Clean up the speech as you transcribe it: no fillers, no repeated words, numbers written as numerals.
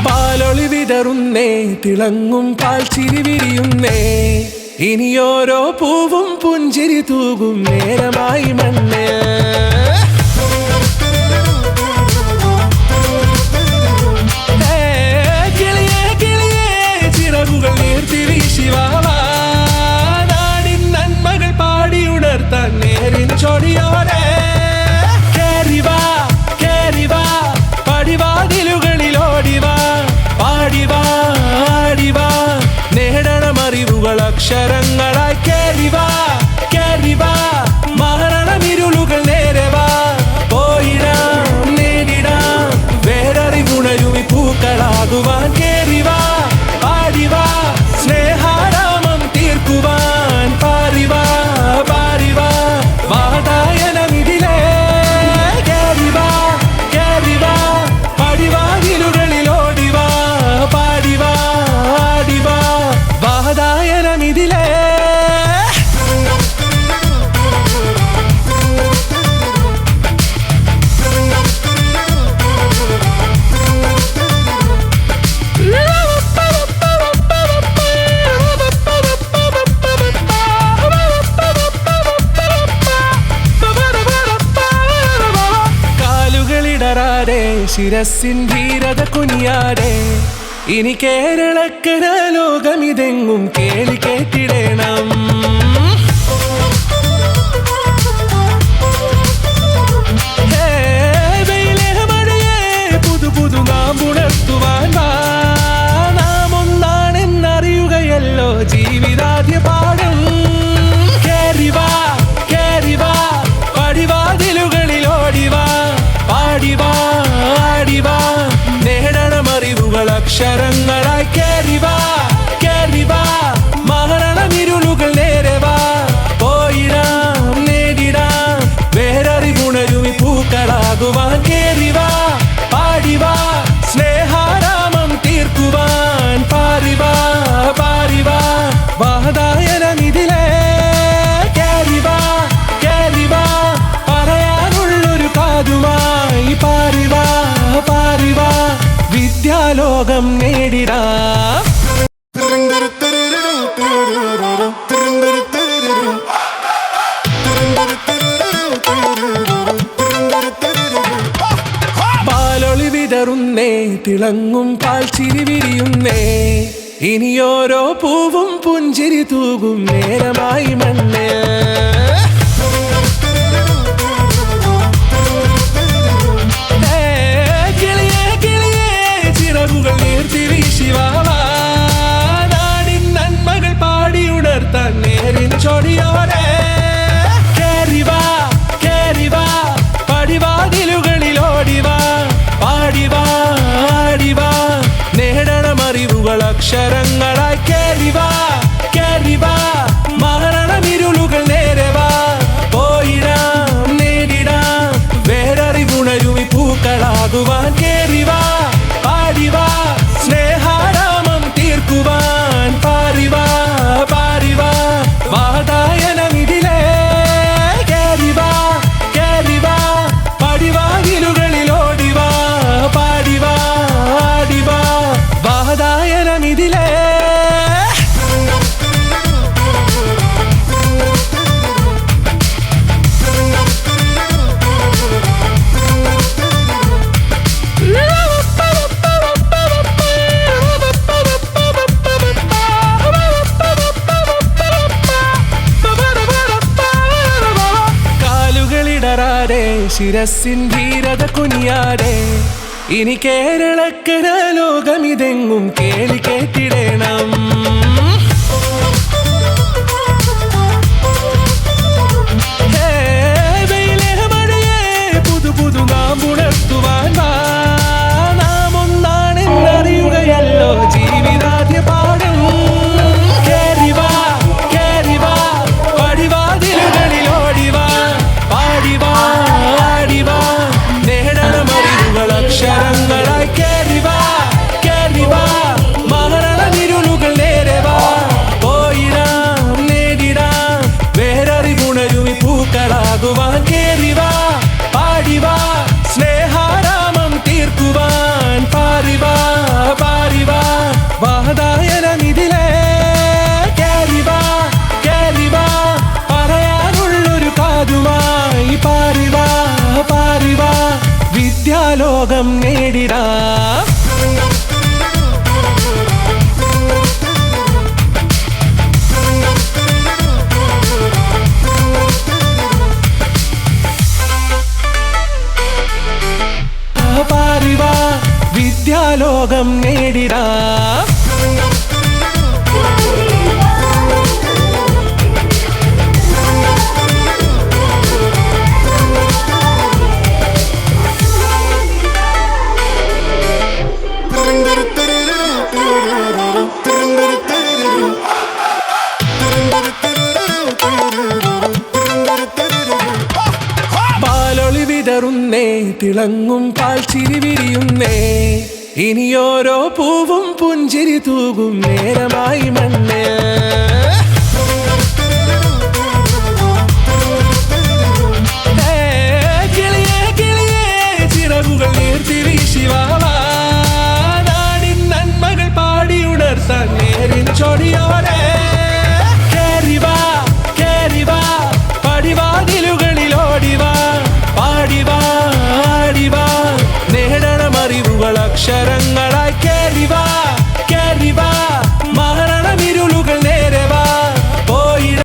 പാലൊളി വിതറുന്നേ, തിളങ്ങും പാൽ ചിരി വിരിയുന്നേ, ഇനിയോരോ പൂവും പുഞ്ചിരി തൂകും നേരമായി മണ്ണ്. കിളിയേ കിളിയേ ചിറകുകൾ നീർത്തി വീശിവാവാ, നാടിൻ നന്മകൾ പാടിയുണർത്താൻ നേരിൻ ചൊടിയോടെ. കേറിവാ കേറിവാ പടിവാതിലുകളിലോടിവാ, പാടിവാ ആടിവാ നേടണമറിവുകൾ അക്ഷരങ്ങളായി. കേറിവാ കേറിവാ മരണമിരുളുകൾ നേരവാ, പോയിടാം നേടിടാം വേററിവുണരുമി പൂക്കളാകുവാൻ. കേറിവാ പാടിവാ സ്നേഹാരാമം തീർക്കുവാൻ, പാറിവാ പാറിവാ വാതായനമിതിലേ. കേറിവാ കേറിവാ പടിവാതിലുകളിലോടിവാ, പാടിവാ ആടിവാ വാതായനമിതിലേ. കാലുകളിടറാതെ ശിരസിൻ ധീരത കുനിയാതെ, ഇനി കേരളക്കര ലോകമിതെങ്ങും കേളി കേട്ടിടണം. പുതു പുതു നാം ഉണർത്തുവാൻ വാ, നാം ഒന്നാണെന്നറിയുകയല്ലോ ജീവിതാദ്യ പാഠം. കേറിവാ കേറിവാ പടിവാതിലുകളിലോടിവാ, പാടിവാ ആടിവാ നേടണമറിവുകൾ അക്ഷരങ്ങളായി. കേറിവാ കേറിവാ മരണമിരുളുകൾ നേരവാ, പോയിടാം നേടിടാം വേററിവുണരുമി പൂക്കളാകുവാൻ. കേറിവാ പാടിവാ സ്നേഹാരാമം തീർക്കുവാൻ, പാറിവാ പാറിവാ വാതായനമിതിലേ. കേറിവാ കേറിവാ പറയാനുള്ളൊരു കാതുമായി, പാറിവാ പാറിവാ വിദ്യാലോകം നേടിടാം. പാലൊളി വിതറുന്നേ, തിളങ്ങും പാൽ ചിരി വിരിയുന്നേ, ഇനിയോരോ പൂവും പുഞ്ചിരി തൂകും നേരമായി മണ്ണ്. കിളിയേ കിളിയേ ചിറകുകൾ നീർത്തി വീശിവാവാ, നാടിൻ നന്മകൾ പാടിയുണർത്താൻ നേരിൻ ചൊടിയോടെ. കേറിവാ കേറിവാ പടിവാതിലുകളിലോടിവാ, പാടിവാ ആടിവാ നേടണമറിവുകൾ അക്ഷരങ്ങളായി. കേറിവാ കേറിവാ മരണമിരുളുകൾ നേരവാ, പോയിടാം നേടിടാം വേററിവുണരുമി പൂക്കളാകുവാൻ. കേറിവാ പാടിവാ സ്നേഹാരാമം തീർക്കുവാൻ, പാറിവാ പാറിവാ വാതായനമിതിലേ. കേറിവാ കേറിവാ പടിവാതിലുകളിലോടിവാ, പാടിവാ ആടിവാ വാതായനമിതിലേ. കാലുകളിടറാതെ ശിരസിൻ ധീരത കുനിയാതെ, ഇനി കേരളക്കര ലോകമിതെങ്ങും കേളി കേട്ടിടണം. പുതു പുതു നാം ഉണർത്തുവാൻ വാ, നാം ഒന്നാണെന്നറിയുകയല്ലോ ജീവിതാദ്യ പാഠം. കേറിവാ കേറിവാ പടിവാതിലുകളിലോടിവാ, പാടിവാ ആടിവാ നേടണമറിവുകൾ അക്ഷരങ്ങളായി. കേറിവാ കേറിവാ മരണമിരുളുകൾ നേരവാ, സമ്മാനം നേടിടാം. പാലൊളി വിതറുന്നേ, തിളങ്ങും പാൽ ചിരി വിരിയുന്നേ, ഇനിയോരോ പൂവും പുഞ്ചിരി തൂകും നേരമായി മണ്ണ്. കിളിയേ കിളിയേ ചിറകുകൾ നീർത്തി വീശിവാവാ, നാടിൻ നന്മകൾ പാടിയുണർത്താൻ നേരിൻ ചൊടിയോടെ.